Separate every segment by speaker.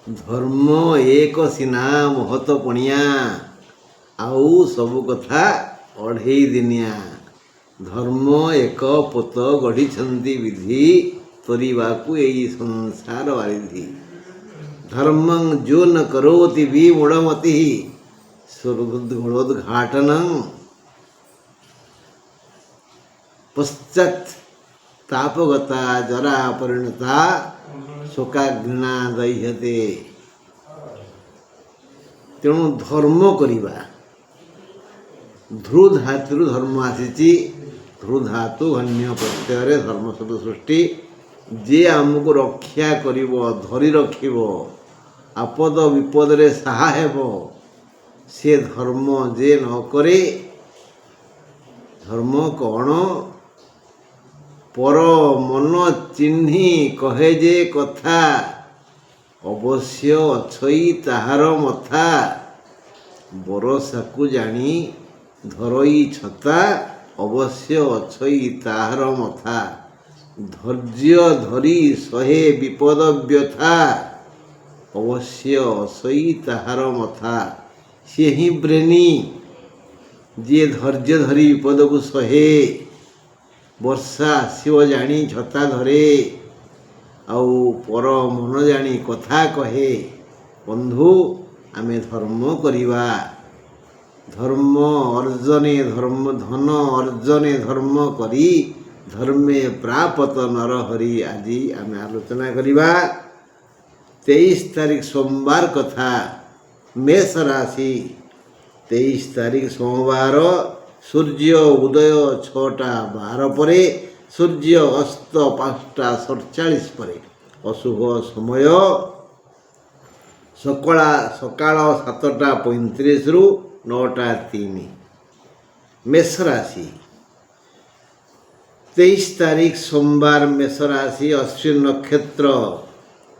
Speaker 1: ଧର୍ମ ଏକ ସିନା ମହତ ପଣିଆ, ଆଉ ସବୁ କଥା ଅଢ଼େଇ ଦିନିଆ। ଧର୍ମ ଏକ ପୋତ ଗଢ଼ିଛନ୍ତି ବିଧି, ତୋରିବାକୁ ଏଇ ସଂସାର ବାରିଧି। ଧର୍ମଂ ଯୋ ନ କରୋତି ବି ମୂଢ଼ମତି, ସ୍ୱର୍ଗୋଦ୍ଘାଟନଂ ପଶ୍ଚାତ୍ ତାପଗତା ଜରା ପରିଣତା ଶୋକାଘୃଣା ଦହ୍ୟତେ। ତେଣୁ ଧର୍ମ କରିବା, ଧ୍ରୁ ଧାତୁରୁ ଧର୍ମ ଆସିଛି। ଧ୍ରୁ ଧାତୁ ଅନ୍ୟ ପ୍ରତ୍ୟୟରେ ଧର୍ମ ଶବ୍ଦ ସୃଷ୍ଟି। ଯିଏ ଆମକୁ ରକ୍ଷା କରିବ, ଧରି ରଖିବ, ଆପଦ ବିପଦରେ ସାହା ହେବ, ସେ ଧର୍ମ ଯେ ନ କରେ। ଧର୍ମ କ'ଣ? ପର ମନ ଚିହ୍ନି କହେ ଯେ କଥା, ଅବଶ୍ୟ ଅଛଇ ତାହାର ମଥା। ବରଷାକୁ ଜାଣି ଧରଇ ଛତା, ଅବଶ୍ୟ ଅଛଇ ତାହାର ମଥା। ଧୈର୍ଯ୍ୟ ଧରି ସହେ ବିପଦ ବ୍ୟଥା, ଅବଶ୍ୟ ଅସଇ ତାହାର ମଥା। ସିଏ ହିଁ ବ୍ରେନି, ଯିଏ ଧୈର୍ଯ୍ୟ ଧରି ବିପଦକୁ ସହେ। ବର୍ଷା ଆସିବ ଜାଣି ଛତା ଧରେ, ଆଉ ପର ମନ ଜାଣି କଥା କହେ। ବନ୍ଧୁ, ଆମେ ଧର୍ମ କରିବା। ଧର୍ମ ଅର୍ଜନେ ଧର୍ମ, ଧନ ଅର୍ଜନେ ଧର୍ମ କରି, ଧର୍ମେ ପ୍ରାପତ ନରହରି। ଆଜି ଆମେ ଆଲୋଚନା କରିବା 23 ତାରିଖ ସୋମବାର କଥା। ମେଷ ରାଶି, 23 ତାରିଖ ସୋମବାର। ସୂର୍ଯ୍ୟ ଉଦୟ 6ଟା12 ପରେ, ସୂର୍ଯ୍ୟ ଅସ୍ତ 5ଟା47 ପରେ। ଅଶୁଭ ସମୟ ସକାଳ 7ଟା35ରୁ 9ଟା03। ମେଷ ରାଶି, 23 ତାରିଖ ସୋମବାର। ମେଷ ରାଶି, ଅଶ୍ୱିନ ନକ୍ଷତ୍ର।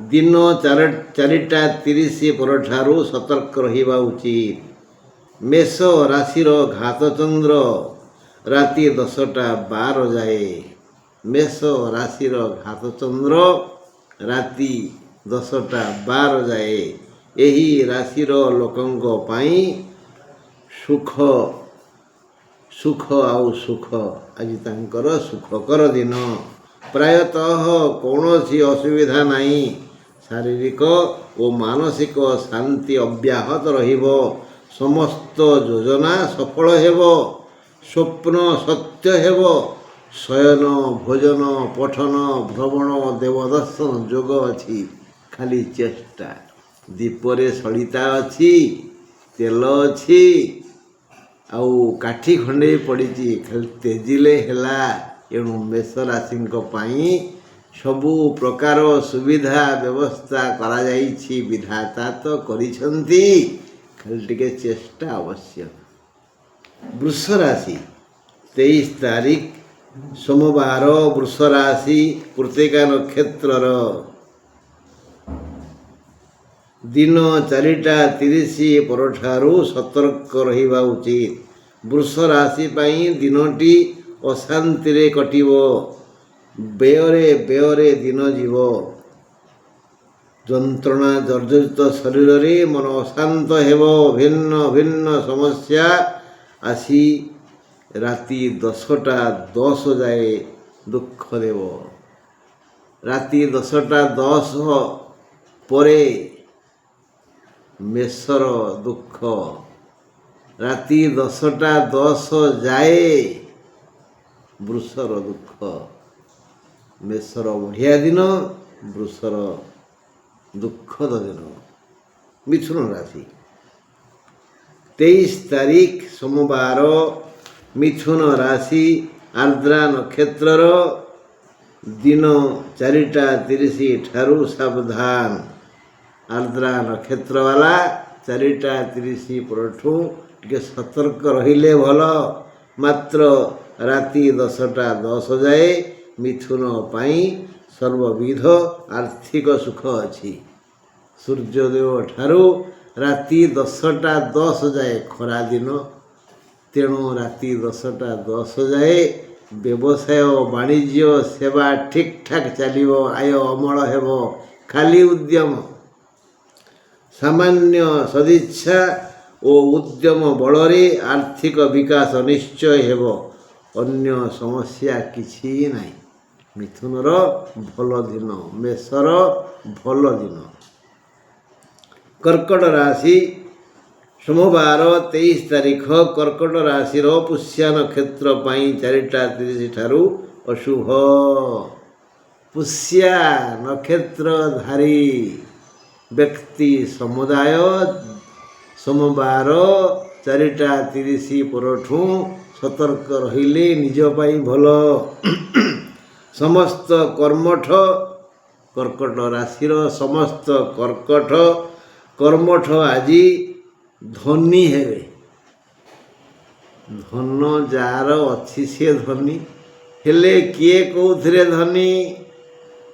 Speaker 1: ଦିନ 4ଟା30 ପରଠାରୁ ସତର୍କ ରହିବା ଉଚିତ। ମେଷ ରାଶିର ଘାତଚନ୍ଦ୍ର ରାତି 10ଟା12 ଯାଏ। ମେଷ ରାଶିର ଘାତଚନ୍ଦ୍ର ରାତି 10ଟା12 ଯାଏ। ଏହି ରାଶିର ଲୋକଙ୍କ ପାଇଁ ସୁଖ ଆଉ ସୁଖ। ଆଜି ତାଙ୍କର ସୁଖକର ଦିନ। ପ୍ରାୟତଃ କୌଣସି ଅସୁବିଧା ନାହିଁ। ଶାରୀରିକ ଓ ମାନସିକ ଶାନ୍ତି ଅବ୍ୟାହତ ରହିବ। ସମସ୍ତ ଯୋଜନା ସଫଳ ହେବ। ସ୍ୱପ୍ନ ସତ୍ୟ ହେବ। ଶୟନ, ଭୋଜନ, ପଠନ, ଭ୍ରମଣ, ଦେବଦର୍ଶନ ଯୋଗ ଅଛି। ଖାଲି ଚେଷ୍ଟା। ଦୀପରେ ସଳିତା ଅଛି, ତେଲ ଅଛି, ଆଉ କାଠି ଖଣ୍ଡେ ପଡ଼ିଛି, ଖାଲି ତେଜିଲେ ହେଲା। ଏଣୁ ମେଷ ରାଶିଙ୍କ ପାଇଁ ସବୁ ପ୍ରକାର ସୁବିଧା ବ୍ୟବସ୍ଥା କରାଯାଇଛି। ବିଧାତା ତ କରିଛନ୍ତି, ଖାଲି ଟିକେ ଚେଷ୍ଟା ଆବଶ୍ୟକ। ବୃଷ ରାଶି, 23 ତାରିଖ ସୋମବାର। ବୃଷ ରାଶି କୃତ୍ତିକା ନକ୍ଷତ୍ରର। ଦିନ 4ଟା30 ପରଠାରୁ ସତର୍କ ରହିବା ଉଚିତ। ବୃଷ ରାଶି ପାଇଁ ଦିନଟି ଅଶାନ୍ତିରେ କଟିବ। ବ୍ୟୟରେ ଦିନ ଯିବ। ଯନ୍ତ୍ରଣା ଜର୍ଜରିତ ଶରୀରରେ ମନ ଅଶାନ୍ତ ହେବ। ଭିନ୍ନ ଭିନ୍ନ ସମସ୍ୟା ଆସି ରାତି 10ଟା10 ଯାଏ ଦୁଃଖ ଦେବ। ରାତି 10ଟା10 ପରେ ମେଷର ଦୁଃଖ। ରାତି 10ଟା10 ଯାଏ ବୃଷର ଦୁଃଖ। ମେଷର ବଢ଼ିଆ ଦିନ, ବୃଷର ଦୁଃଖଦ ଦିନ। ମିଥୁନ ରାଶି, 23 ତାରିଖ ସୋମବାର। ମିଥୁନ ରାଶି, ଆର୍ଦ୍ରା ନକ୍ଷତ୍ରର। ଦିନ 4ଟା30 ଠାରୁ ସାବଧାନ। ଆର୍ଦ୍ରା ନକ୍ଷତ୍ର ବାଲା 4ଟା30 ପରଠୁ ଟିକେ ସତର୍କ ରହିଲେ ଭଲ। ମାତ୍ର ରାତି 10ଟା10 ଯାଏ ମିଥୁନ ପାଇଁ ସର୍ବବିଧ ଆର୍ଥିକ ସୁଖ ଅଛି। ସୂର୍ଯ୍ୟୋଦୟ ଠାରୁ ରାତି 10ଟା10 ଯାଏ ଖରାଦିନ। ତେଣୁ ରାତି 10ଟା10 ଯାଏ ବ୍ୟବସାୟ, ବାଣିଜ୍ୟ, ସେବା ଠିକ୍ ଠାକ୍ ଚାଲିବ। ଆୟ ଅମଳ ହେବ। ଖାଲି ଉଦ୍ୟମ। ସାମାନ୍ୟ ସଦିଚ୍ଛା ଓ ଉଦ୍ୟମ ବଳରେ ଆର୍ଥିକ ବିକାଶ ନିଶ୍ଚୟ ହେବ। ଅନ୍ୟ ସମସ୍ୟା କିଛି ନାହିଁ। ମିଥୁନର ଭଲ ଦିନ, ମେଷର ଭଲ ଦିନ। କର୍କଟ ରାଶି ସୋମବାର 23 ତାରିଖ। କର୍କଟ ରାଶିର ପୁଷ୍ୟା ନକ୍ଷତ୍ର ପାଇଁ 4:30 ଠାରୁ ଅଶୁଭ। ପୁଷ୍ୟା ନକ୍ଷତ୍ରଧାରୀ ବ୍ୟକ୍ତି ସମୁଦାୟ ସୋମବାର 4:30 ପରଠୁ ସତର୍କ ରହିଲେ ନିଜ ପାଇଁ ଭଲ। ସମସ୍ତ କର୍କଟ ରାଶିର ସମସ୍ତ କର୍ମଠ ଆଜି ଧନୀ ହେବେ। ଧନ ଯାହାର ଅଛି ସେ ଧନୀ। ହେଲେ କିଏ କେଉଁଥିରେ ଧନୀ?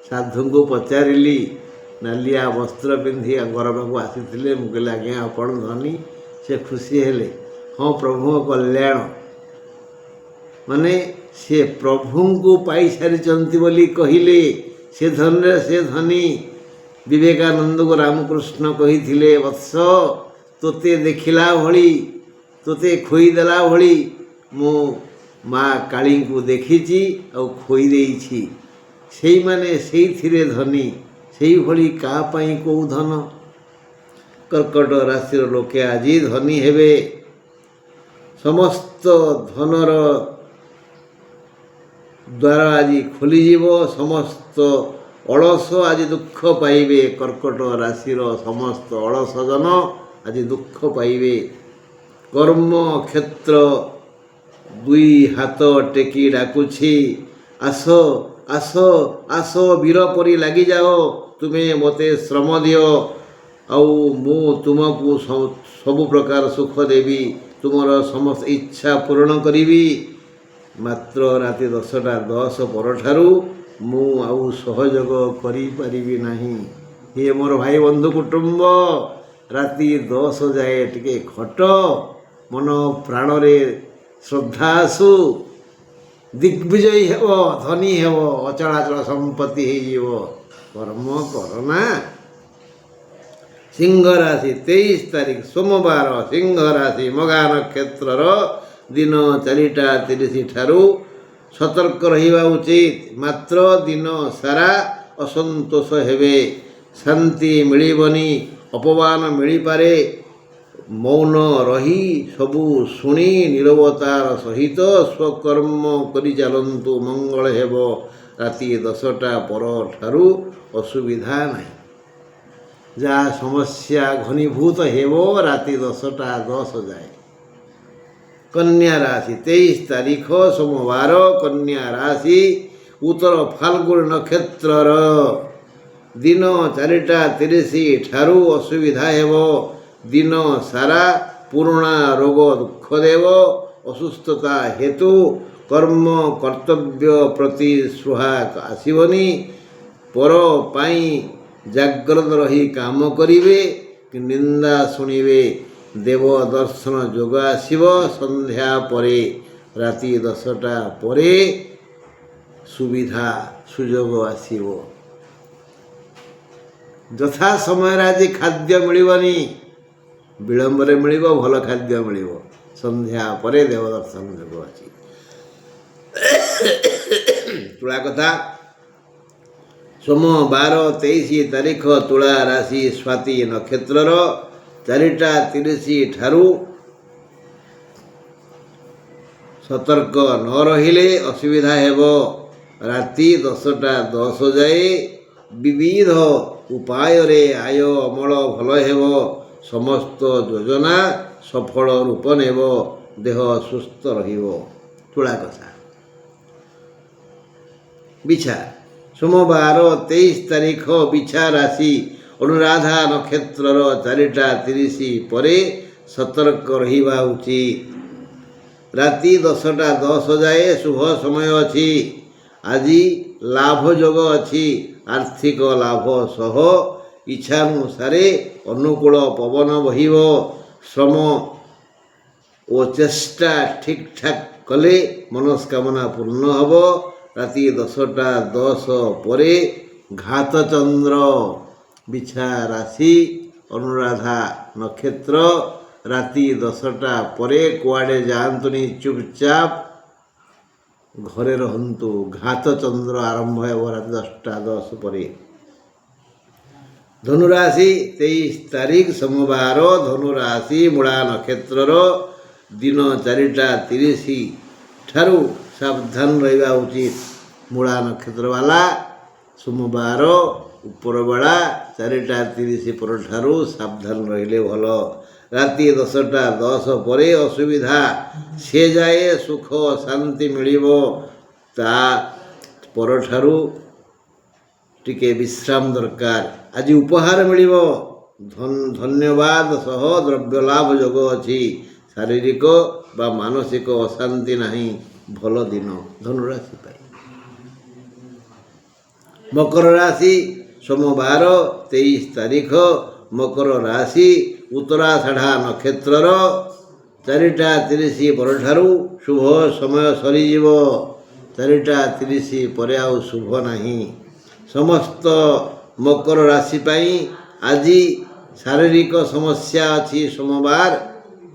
Speaker 1: ସାଧୁଙ୍କୁ ପଚାରିଲି, ନାଲିଆ ବସ୍ତ୍ର ପିନ୍ଧି ଘର ପାଖକୁ ଆସିଥିଲେ। ମୁଁ କହିଲି, ଆଜ୍ଞା ଆପଣ ଧନୀ? ସେ ଖୁସି ହେଲେ। ହଁ, ପ୍ରଭୁଙ୍କ କଲ୍ୟାଣ, ମାନେ ସେ ପ୍ରଭୁଙ୍କୁ ପାଇସାରିଛନ୍ତି ବୋଲି କହିଲେ ସେ ଧନରେ ସେ ଧନୀ। ବିବେକାନନ୍ଦଙ୍କୁ ରାମକୃଷ୍ଣ କହିଥିଲେ, ବତ୍ସ ତୋତେ ଦେଖିଲା ଭଳି, ତୋତେ ଖୋଇଦେଲା ଭଳି ମୁଁ ମା କାଳୀଙ୍କୁ ଦେଖିଛି ଆଉ ଖୋଇ ଦେଇଛି। ସେଇମାନେ ସେଇଥିରେ ଧନୀ। ସେଇଭଳି କାହା ପାଇଁ କେଉଁ ଧନ? କର୍କଟ ରାଶିର ଲୋକେ ଆଜି ଧନୀ ହେବେ। ସମସ୍ତ ଧନର ଦ୍ୱାର ଆଜି ଖୋଲିଯିବ। ସମସ୍ତ ଅଳସ ଆଜି ଦୁଃଖ ପାଇବେ। କର୍କଟ ରାଶିର ସମସ୍ତ ଅଳସ ଜନ ଆଜି ଦୁଃଖ ପାଇବେ। କର୍ମକ୍ଷେତ୍ର 2 ହାତ ଟେକି ଡାକୁଛି, ଆସ ଆସ ଆସ, ବୀର ପରି ଲାଗିଯାଅ। ତୁମେ ମୋତେ ଶ୍ରମ ଦିଅ, ଆଉ ମୁଁ ତୁମକୁ ସବୁ ପ୍ରକାର ସୁଖ ଦେବି। ତୁମର ସମସ୍ତ ଇଚ୍ଛା ପୂରଣ କରିବି। ମାତ୍ର ରାତି 10:10 ପରଠାରୁ ମୁଁ ଆଉ ସହଯୋଗ କରିପାରିବି ନାହିଁ। ହେ ମୋର ଭାଇ ବନ୍ଧୁ କୁଟୁମ୍ବ, ରାତି 10 ଯାଏ ଟିକେ ଖଟ। ମନ ପ୍ରାଣରେ ଶ୍ରଦ୍ଧା ଆସୁ। ଦିଗ୍ବିଜୟୀ ହେବ, ଧନୀ ହେବ, ଅଚଳାଚଳ ସମ୍ପତ୍ତି ହେଇଯିବ। କର୍ମ କରନା। ସିଂହ ରାଶି 23 ତାରିଖ ସୋମବାର। ସିଂହ ରାଶି ମଘା ନକ୍ଷତ୍ରର ଦିନ 4:30 ଠାରୁ ସତର୍କ ରହିବା ଉଚିତ। ମାତ୍ର ଦିନ ସାରା ଅସନ୍ତୋଷ ହେବେ। ଶାନ୍ତି ମିଳିବନି, ଅପମାନ ମିଳିପାରେ। ମୌନ ରହି ସବୁ ଶୁଣି ନୀରବତାର ସହିତ ସ୍ୱକର୍ମ କରିଚାଲନ୍ତୁ, ମଙ୍ଗଳ ହେବ। ରାତି 10ଟା ପରଠାରୁ ଅସୁବିଧା ନାହିଁ। ଯାହା ସମସ୍ୟା ଘନୀଭୂତ ହେବ ରାତି 10:10 ଯାଏ। କନ୍ୟା ରାଶି 23 ତାରିଖ ସୋମବାର। କନ୍ୟା ରାଶି ଉତ୍ତର ଫାଲ୍ଗୁନ ନକ୍ଷତ୍ରର ଦିନ 4:30 ଠାରୁ ଅସୁବିଧା ହେବ। ଦିନ ସାରା ପୁରୁଣା ରୋଗ ଦୁଃଖ ଦେବ। ଅସୁସ୍ଥତା ହେତୁ କର୍ମ କର୍ତ୍ତବ୍ୟ ପ୍ରତି ସ୍ପୃହା ଆସିବନି। ପର ପାଇଁ ଜାଗ୍ରତ ରହି କାମ କରିବେ, ନିନ୍ଦା ଶୁଣିବେ। ଦେବ ଦର୍ଶନ ଯୋଗ ଆସିବ ସନ୍ଧ୍ୟା ପରେ। ରାତି 10ଟା ପରେ ସୁବିଧା ସୁଯୋଗ ଆସିବ। ଯଥା ସମୟରେ ଆଜି ଖାଦ୍ୟ ମିଳିବନି, ବିଳମ୍ବରେ ମିଳିବ। ଭଲ ଖାଦ୍ୟ ମିଳିବ। ସନ୍ଧ୍ୟା ପରେ ଦେବ ଦର୍ଶନ ଯୋଗ ଅଛି। ତୁଳା କଥା ସୋମବାର 23 ତାରିଖ ତୁଳା ରାଶି ସ୍ୱାତି ନକ୍ଷତ୍ରର 4:30 ଠାରୁ ସତର୍କ ନ ରହିଲେ ଅସୁବିଧା ହେବ। ରାତି 10:10 ଯାଏ ବିବିଧ ଉପାୟରେ ଆୟ ଅମଳ ଭଲ ହେବ। ସମସ୍ତ ଯୋଜନା ସଫଳ ରୂପ ନେବ। ଦେହ ସୁସ୍ଥ ରହିବ। ତୁଳା କଥା ବିଛା ସୋମବାର 23 ତାରିଖ ବିଛା ରାଶି ଅନୁରାଧା ନକ୍ଷତ୍ରର 4:30 ପରେ ସତର୍କ ରହିବା ଉଚିତ। ରାତି 10:10 ଯାଏ ଶୁଭ ସମୟ ଅଛି। ଆଜି ଲାଭ ଯୋଗ ଅଛି। ଆର୍ଥିକ ଲାଭ ସହ ଇଚ୍ଛାନୁସାରେ ଅନୁକୂଳ ପବନ ବହିବ। ଶ୍ରମ ଓ ଚେଷ୍ଟା ଠିକ୍ ଠାକ୍ କଲେ ମନସ୍କାମନା ପୂର୍ଣ୍ଣ ହେବ। ରାତି 10:10 ପରେ ଘାତଚନ୍ଦ୍ର ବିଛା ରାଶି ଅନୁରାଧା ନକ୍ଷତ୍ର ରାତି 10ଟା ପରେ କୁଆଡ଼େ ଯାଆନ୍ତୁନି, ଚୁପଚାପ ଘରେ ରହନ୍ତୁ। ଘାତ ଚନ୍ଦ୍ର ଆରମ୍ଭ ହେବ ରାତି 10ଟା 10 ପରେ। ଧନୁରାଶି 23 ତାରିଖ ସୋମବାର। ଧନୁରାଶି ମୂଳା ନକ୍ଷତ୍ରର ଦିନ 4ଟା 30 ଠାରୁ ସାବଧାନ ରହିବା ଉଚିତ। ମୂଳା ନକ୍ଷତ୍ରବାଲା ସୋମବାର ଉପରବେଳା 4ଟା 30 ପରଠାରୁ ସାବଧାନ ରହିଲେ ଭଲ। ରାତି 10ଟା 10 ପରେ ଅସୁବିଧା, ସେ ଯାଏ ସୁଖ ଶାନ୍ତି ମିଳିବ। ତା ପରଠାରୁ ଟିକେ ବିଶ୍ରାମ ଦରକାର। ଆଜି ଉପହାର ମିଳିବ। ଧନ୍ୟବାଦ ସହ ଦ୍ରବ୍ୟ ଲାଭ ଯୋଗ ଅଛି। ଶାରୀରିକ ବା ମାନସିକ ଅଶାନ୍ତି ନାହିଁ। ଭଲ ଦିନ ଧନୁରାଶି ପାଇଁ। ମକର ରାଶି ସୋମବାର 23 ତାରିଖ। ମକର ରାଶି ଉତ୍ତରାଷାଢ଼ା ନକ୍ଷତ୍ରର 4ଟା 30 ପରଠାରୁ ଶୁଭ ସମୟ ସରିଯିବ। 4ଟା 30 ପରେ ଆଉ ଶୁଭ ନାହିଁ। ସମସ୍ତ ମକର ରାଶି ପାଇଁ ଆଜି ଶାରୀରିକ ସମସ୍ୟା ଅଛି। ସୋମବାର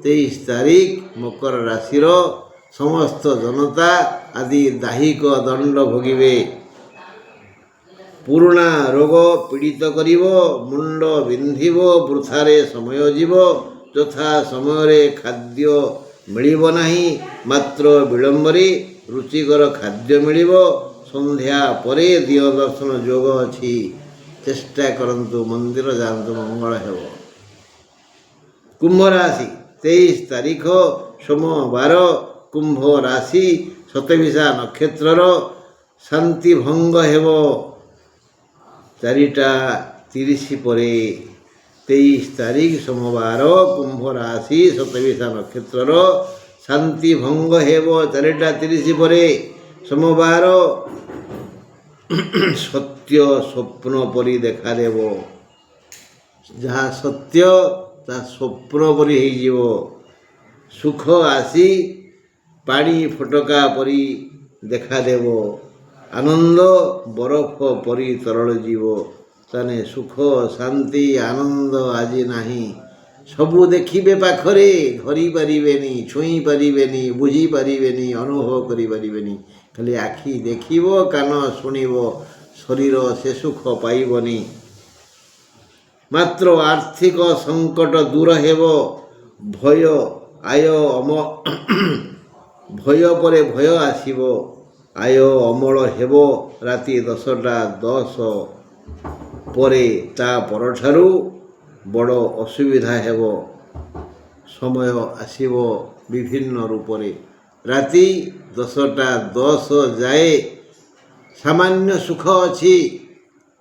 Speaker 1: 23 ତାରିଖ ମକର ରାଶିର ସମସ୍ତ ଜନତା ଆଜି ଦାହିକ ଦଣ୍ଡ ଭୋଗିବେ। ପୁରୁଣା ରୋଗ ପୀଡ଼ିତ କରିବ। ମୁଣ୍ଡ ବିନ୍ଧିବ। ବୃଥାରେ ସମୟ ଯିବ। ଯଥା ସମୟରେ ଖାଦ୍ୟ ମିଳିବ ନାହିଁ। ମାତ୍ର ବିଳମ୍ବରେ ରୁଚିକର ଖାଦ୍ୟ ମିଳିବ। ସନ୍ଧ୍ୟା ପରେ ଦିଅ ଦର୍ଶନ ଯୋଗ ଅଛି। ଚେଷ୍ଟା କରନ୍ତୁ, ମନ୍ଦିର ଯାଆନ୍ତୁ, ମଙ୍ଗଳ ହେବ। କୁମ୍ଭ ରାଶି 23 ତାରିଖ ସୋମବାର। କୁମ୍ଭ ରାଶି ଶତବିଶା ନକ୍ଷତ୍ରର ଶାନ୍ତି ଭଙ୍ଗ ହେବ 4ଟା 30 ପରେ। 23 ତାରିଖ ସୋମବାର କୁମ୍ଭ ରାଶି ଶତବିଶା ନକ୍ଷତ୍ରର ଶାନ୍ତି ଭଙ୍ଗ ହେବ 4ଟା 30 ପରେ। ସୋମବାର ସତ୍ୟ ସ୍ୱପ୍ନ ପରି ଦେଖାଦେବ। ଯାହା ସତ୍ୟ ତାହା ସ୍ୱପ୍ନ ପରି ହେଇଯିବ। ସୁଖ ଆସି ପାଣି ଫୋଟକା ପରି ଦେଖାଦେବ। ଆନନ୍ଦ ବରଫ ପରି ତରଳ ଯିବ। ତାନେ ସୁଖ ଶାନ୍ତି ଆନନ୍ଦ ଆଜି ନାହିଁ। ସବୁ ଦେଖିବେ ପାଖରେ, ଧରି ପାରିବେନି, ଛୁଇଁ ପାରିବେନି, ବୁଝି ପାରିବେନି, ଅନୁଭବ କରିପାରିବେନି। ଖାଲି ଆଖି ଦେଖିବ, କାନ ଶୁଣିବ, ଶରୀର ସେ ସୁଖ ପାଇବନି। ମାତ୍ର ଆର୍ଥିକ ସଙ୍କଟ ଦୂର ହେବ। ଭୟ ପରେ ଭୟ ଆସିବ। ଆୟ ଅମଳ ହେବ ରାତି 10ଟା 10 ପରେ। ତା ପରଠାରୁ ବଡ଼ ଅସୁବିଧା ହେବ। ସମୟ ଆସିବ ବିଭିନ୍ନ ରୂପରେ। ରାତି 10ଟା 10 ଯାଏ ସାମାନ୍ୟ ସୁଖ ଅଛି।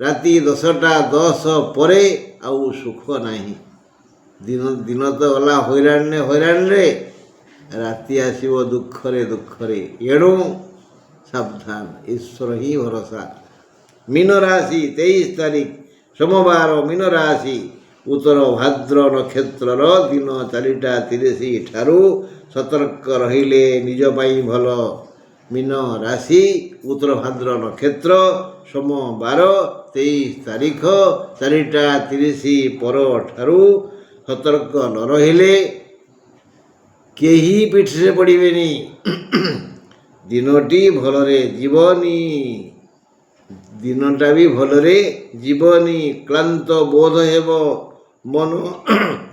Speaker 1: ରାତି 10ଟା 10 ପରେ ଆଉ ସୁଖ ନାହିଁ। ଦିନ ତ ଗଲା ହଇରାଣରେ। ରାତି ଆସିବ ଦୁଃଖରେ। ଏଣୁ ସାବଧାନ, ଈଶ୍ୱର ହିଁ ଭରସା। ମୀନ ରାଶି 23 ତାରିଖ ସୋମବାର। ମୀନ ରାଶି ଉତ୍ତର ଭାଦ୍ର ନକ୍ଷତ୍ରର ଦିନ 4ଟା 30 ଠାରୁ ସତର୍କ ରହିଲେ ନିଜ ପାଇଁ ଭଲ। ମୀନ ରାଶି ଉତ୍ତର ଭାଦ୍ର ନକ୍ଷତ୍ର ସୋମବାର 23 ତାରିଖ 4ଟା 30 ପରଠାରୁ ସତର୍କ ନ ରହିଲେ କେହି ପିଠିରେ ପଡ଼ିବେନି। ଦିନଟା ବି ଭଲରେ ଯିବନି। କ୍ଳାନ୍ତ ବୋଧ ହେବ। ମନ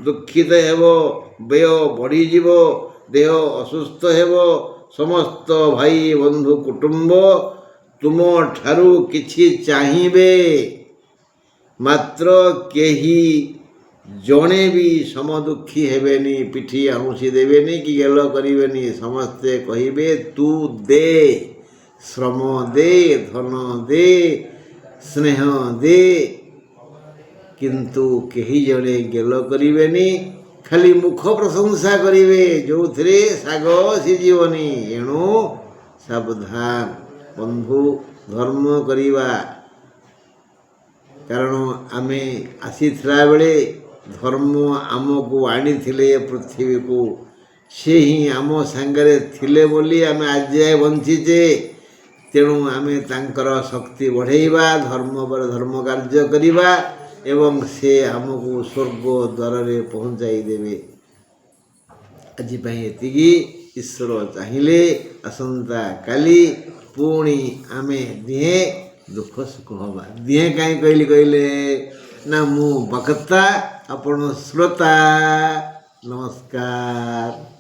Speaker 1: ଦୁଃଖିତ ହେବ। ବ୍ୟୟ ବଢ଼ିଯିବ। ଦେହ ଅସୁସ୍ଥ ହେବ। ସମସ୍ତ ଭାଇ ବନ୍ଧୁ କୁଟୁମ୍ବ ତୁମ ଠାରୁ କିଛି ଚାହିଁବେ। ମାତ୍ର କେହି ଜଣେ ବି ସମଦୁଃଖୀ ହେବେନି, ପିଠି ଆଉଁସି ଦେବେନି କି ଗେଲ କରିବେନି। ସମସ୍ତେ କହିବେ ତୁ ଦେ, ଶ୍ରମ ଦେ, ଧନ ଦେ, ସ୍ନେହ ଦେ। କିନ୍ତୁ କେହି ଜଣେ ଗେଲ କରିବେନି। ଖାଲି ମୁଖ ପ୍ରଶଂସା କରିବେ, ଯେଉଁଥିରେ ଶାଗ ସିଝିବନି। ଏଣୁ ସାବଧାନ ବନ୍ଧୁ, ଧର୍ମ କରିବା। କାରଣ ଆମେ ଆସିଥିଲା ବେଳେ ଧର୍ମ ଆମକୁ ଆଣିଥିଲେ ଏ ପୃଥିବୀକୁ। ସେ ହିଁ ଆମ ସାଙ୍ଗରେ ଥିଲେ ବୋଲି ଆମେ ଆଜି ଯାଏ ବଞ୍ଚିଛେ। ତେଣୁ ଆମେ ତାଙ୍କର ଶକ୍ତି ବଢ଼େଇବା, ଧର୍ମ ପରେ ଧର୍ମ କାର୍ଯ୍ୟ କରିବା। ଏବଂ ସେ ଆମକୁ ସ୍ୱର୍ଗ ଦ୍ୱାରରେ ପହଞ୍ଚାଇ ଦେବେ। ଆଜି ପାଇଁ ଏତିକି। ଈଶ୍ୱର ଚାହିଁଲେ ଆସନ୍ତା କାଲି ପୁଣି ଆମେ ଦିହେଁ ଦୁଃଖ ସୁଖ ହେବା। ଦିହେଁ କାହିଁ କହିଲେ ନା ମୁଁ ବକ୍ତା, ଆପଣ ଶ୍ରୋତା। ନମସ୍କାର।